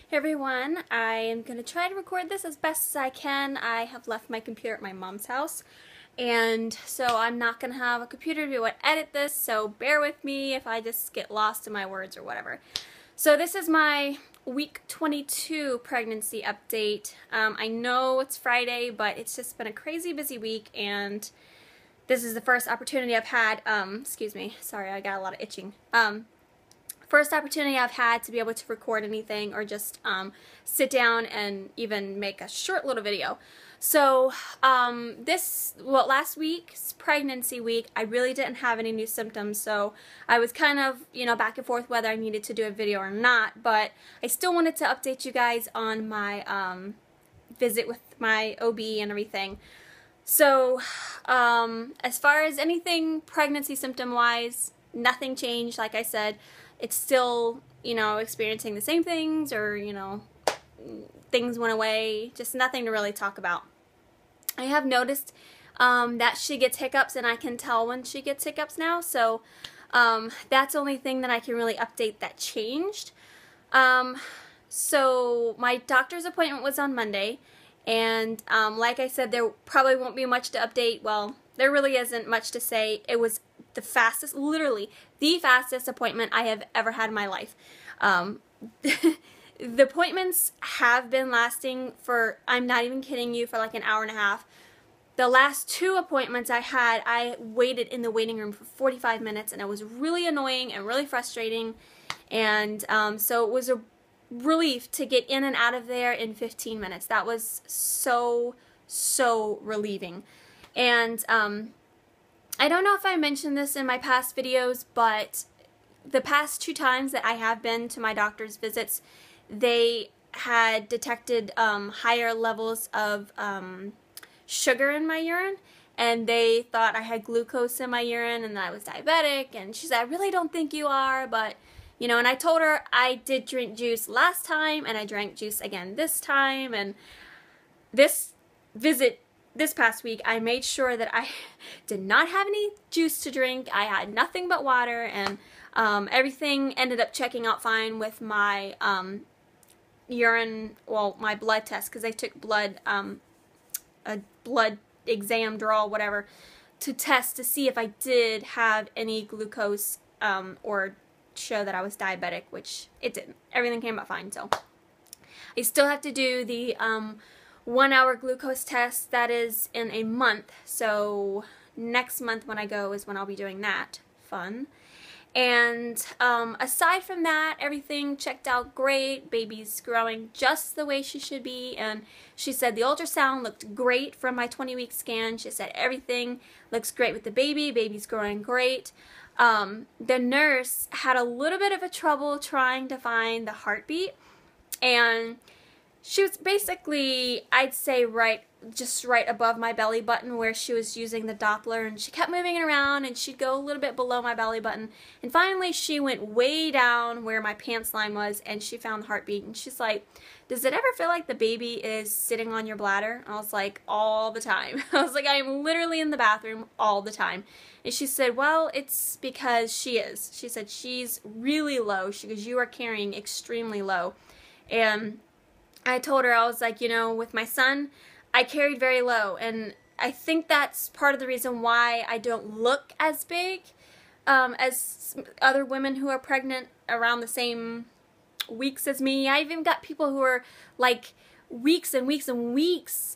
Hey everyone, I am going to try to record this as best as I can. I have left my computer at my mom's house, and so I'm not going to have a computer to be able to edit this, so bear with me if I just get lost in my words or whatever. So this is my week 22 pregnancy update. I know it's Friday, but it's just been a crazy busy week, and this is the first opportunity I've had, excuse me, sorry, I got a lot of itching. First opportunity I've had to be able to record anything or just sit down and even make a short little video. So last week's pregnancy week, I really didn't have any new symptoms, so I was kind of, back and forth whether I needed to do a video or not, but I still wanted to update you guys on my visit with my OB and everything. So as far as anything pregnancy symptom-wise, nothing changed, like I said. It's still, experiencing the same things, or, things went away, just nothing to really talk about. I have noticed that she gets hiccups, and I can tell when she gets hiccups now, so that's the only thing that I can really update that changed. So my doctor's appointment was on Monday, and like I said, there probably won't be much to update. Well, there really isn't much to say. It was the fastest, literally the fastest appointment I have ever had in my life. The appointments have been lasting for, I'm not even kidding you, for like an hour and a half. The last two appointments I had, I waited in the waiting room for 45 minutes, and it was really annoying and really frustrating. And so it was a relief to get in and out of there in 15 minutes. That was so relieving. And I don't know if I mentioned this in my past videos, but the past 2 times that I have been to my doctor's visits, they had detected higher levels of sugar in my urine, and they thought I had glucose in my urine and that I was diabetic, and she said, I really don't think you are, but, and I told her I did drink juice last time, and I drank juice again this time, and this visit this past week, I made sure that I did not have any juice to drink. I had nothing but water, and everything ended up checking out fine with my urine, well, my blood test, because I took blood, a blood exam draw, whatever, to test to see if I did have any glucose or show that I was diabetic, which it didn't. Everything came out fine, so I still have to do the 1-hour glucose test. That is in a month, so next month when I go is when I'll be doing that. Fun. And aside from that, everything checked out great. Baby's growing just the way she should be, and she said the ultrasound looked great from my 20-week scan. She said everything looks great with the baby. Baby's growing great. The nurse had a little bit of a trouble trying to find the heartbeat, and she was basically, I'd say, just right above my belly button where she was using the Doppler, and she kept moving it around, and she'd go a little bit below my belly button, and finally she went way down where my pants line was, and she found the heartbeat, and she's like, does it ever feel like the baby is sitting on your bladder? I was like, all the time. I was like, I am literally in the bathroom all the time. And she said, well, it's because she is. She said, she's really low. She goes, you are carrying extremely low. And I told her, I was like, with my son, I carried very low, and I think that's part of the reason why I don't look as big as other women who are pregnant around the same weeks as me. I even got people who are like weeks and weeks and weeks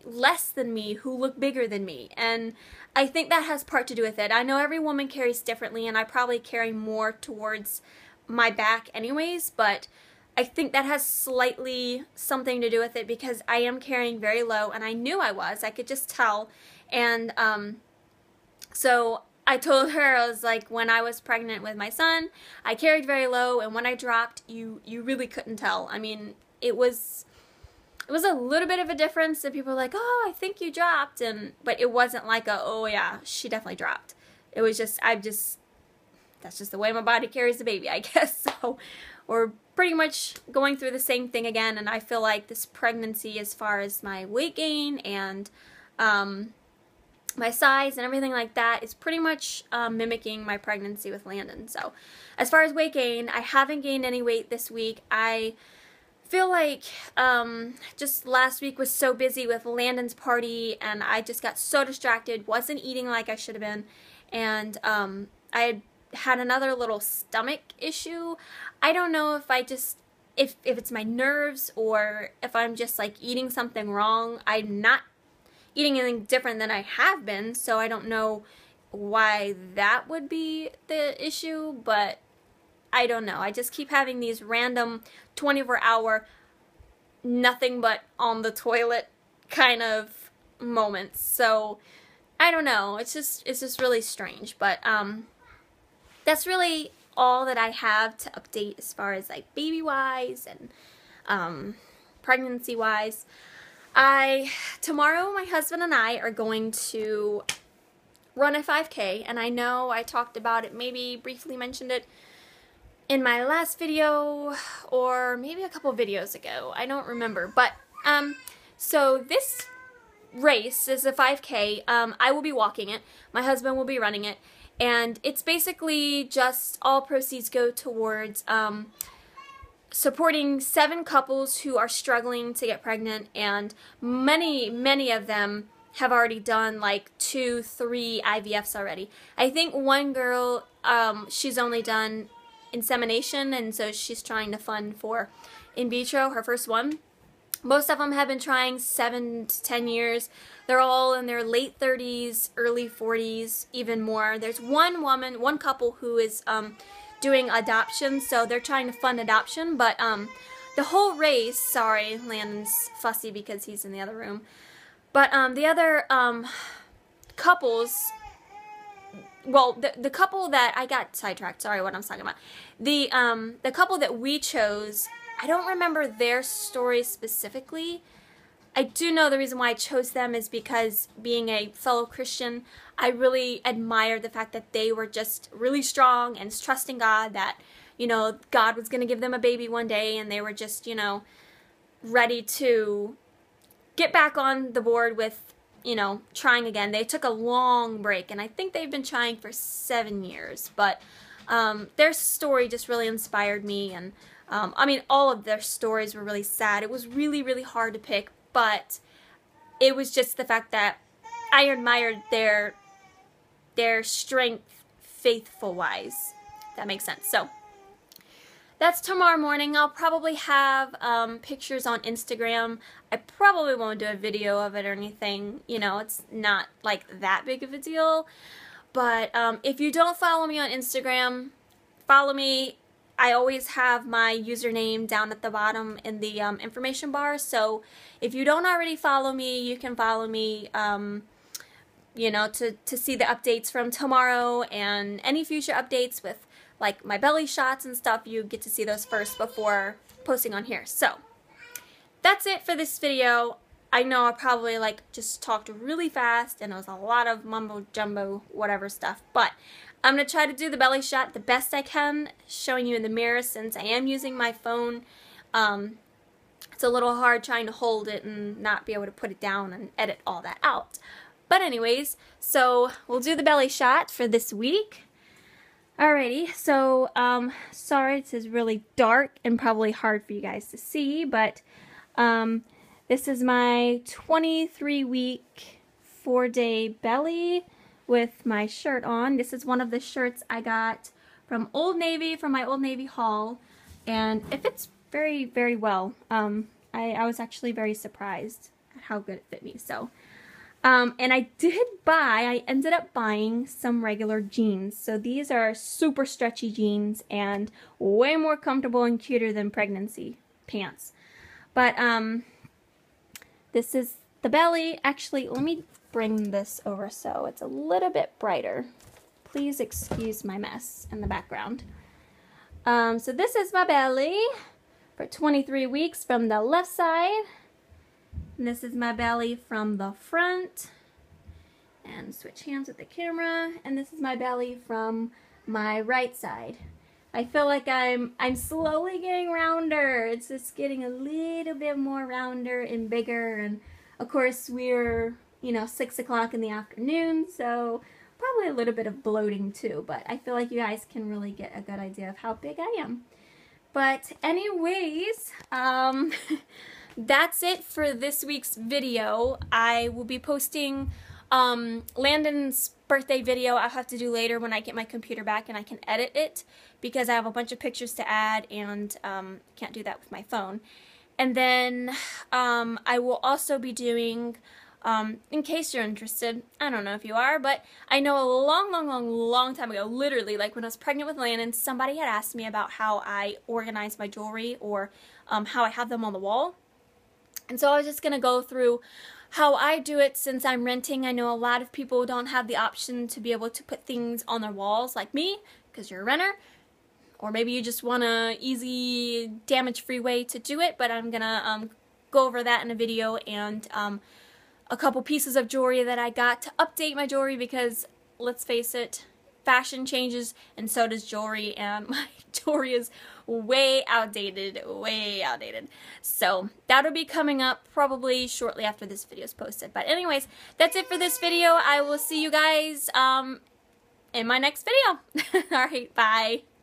less than me who look bigger than me, and I think that has part to do with it. I know every woman carries differently, and I probably carry more towards my back anyways, but I think that has slightly something to do with it, because I am carrying very low, and I knew I was. I could just tell. And so I told her, I was like, when I was pregnant with my son, I carried very low, and when I dropped, you really couldn't tell. I mean, it was a little bit of a difference, and people were like, oh, I think you dropped, but it wasn't like oh yeah, she definitely dropped. It was just, that's just the way my body carries the baby, I guess. So we're pretty much going through the same thing again, and I feel like this pregnancy, as far as my weight gain and my size and everything like that, is pretty much mimicking my pregnancy with Landon. So as far as weight gain, I haven't gained any weight this week. I feel like just last week was so busy with Landon's party, and I just got so distracted, wasn't eating like I should have been, and I had another little stomach issue. I don't know if I just, if it's my nerves or if I'm just like eating something wrong. I'm not eating anything different than I have been, so I don't know why that would be the issue, but I don't know. I just keep having these random 24-hour nothing but on the toilet kind of moments. So I don't know. It's just really strange, but that's really all that I have to update as far as like baby wise and pregnancy wise. Tomorrow my husband and I are going to run a 5K, and I know I talked about it, maybe briefly mentioned it in my last video or maybe a couple videos ago. I don't remember, but so this race is a 5K. I will be walking it. My husband will be running it, and it's basically just all proceeds go towards supporting 7 couples who are struggling to get pregnant, and many of them have already done like 2-3 IVFs already. I think one girl, she's only done insemination, and so she's trying to fund for in vitro, her first one. Most of them have been trying 7 to 10 years. They're all in their late 30s, early 40s, even more. There's one couple who is doing adoption, so they're trying to fund adoption, but the whole race, sorry, Landon's fussy because he's in the other room, but the other couples, well, the couple that I got sidetracked, sorry what I'm talking about. The couple that we chose, I don't remember their story specifically. I do know the reason why I chose them is because, being a fellow Christian, I really admired the fact that they were just really strong and trusting God that, you know, God was going to give them a baby one day, and they were just, you know, ready to get back on the board with, you know, trying again. They took a long break, and I think they've been trying for 7 years, but their story just really inspired me, and I mean, all of their stories were really sad. It was really hard to pick, but it was just the fact that I admired their strength faithful-wise. That makes sense. So that's tomorrow morning. I'll probably have pictures on Instagram. I probably won't do a video of it or anything. You know, it's not like that big of a deal. But if you don't follow me on Instagram, follow me. I always have my username down at the bottom in the information bar. So if you don't already follow me, you can follow me, you know, to see the updates from tomorrow and any future updates with like my belly shots and stuff. You get to see those first before posting on here. So that's it for this video. I know I probably like just talked really fast and it was a lot of mumbo jumbo whatever stuff, but I'm going to try to do the belly shot the best I can, showing you in the mirror since I am using my phone. It's a little hard trying to hold it and not be able to put it down and edit all that out. But anyways, so we'll do the belly shot for this week. Alrighty, so sorry this is really dark and probably hard for you guys to see, but this is my 23-week 4-day belly with my shirt on. This is one of the shirts I got from Old Navy, from my Old Navy haul, and it fits very well. I was actually very surprised at how good it fit me. So and I ended up buying some regular jeans. So these are super stretchy jeans and way more comfortable and cuter than pregnancy pants. But this is the belly. Actually, let me bring this over so it's a little bit brighter. Please excuse my mess in the background. So this is my belly for 23 weeks from the left side. And this is my belly from the front. And switch hands with the camera. And this is my belly from my right side. I feel like I'm slowly getting rounder. It's just getting a little bit more rounder and bigger. And of course we're, you know, 6 o'clock in the afternoon, so probably a little bit of bloating too, but I feel like you guys can really get a good idea of how big I am. But anyways, that's it for this week's video. I will be posting Landon's birthday video. I'll have to do later when I get my computer back and I can edit it, because I have a bunch of pictures to add and can't do that with my phone. And then I will also be doing, in case you're interested, I don't know if you are, but I know a long time ago, literally like when I was pregnant with Landon, somebody had asked me about how I organize my jewelry, or how I have them on the wall. And so I was just going to go through how I do it since I'm renting. I know a lot of people don't have the option to be able to put things on their walls like me, because you're a renter. Or maybe you just want an easy, damage-free way to do it, but I'm going to go over that in a video, and a couple pieces of jewelry that I got to update my jewelry, because let's face it, fashion changes and so does jewelry, and my jewelry is way outdated. So that'll be coming up probably shortly after this video is posted. But anyways, that's it for this video. I will see you guys in my next video. Alright, bye.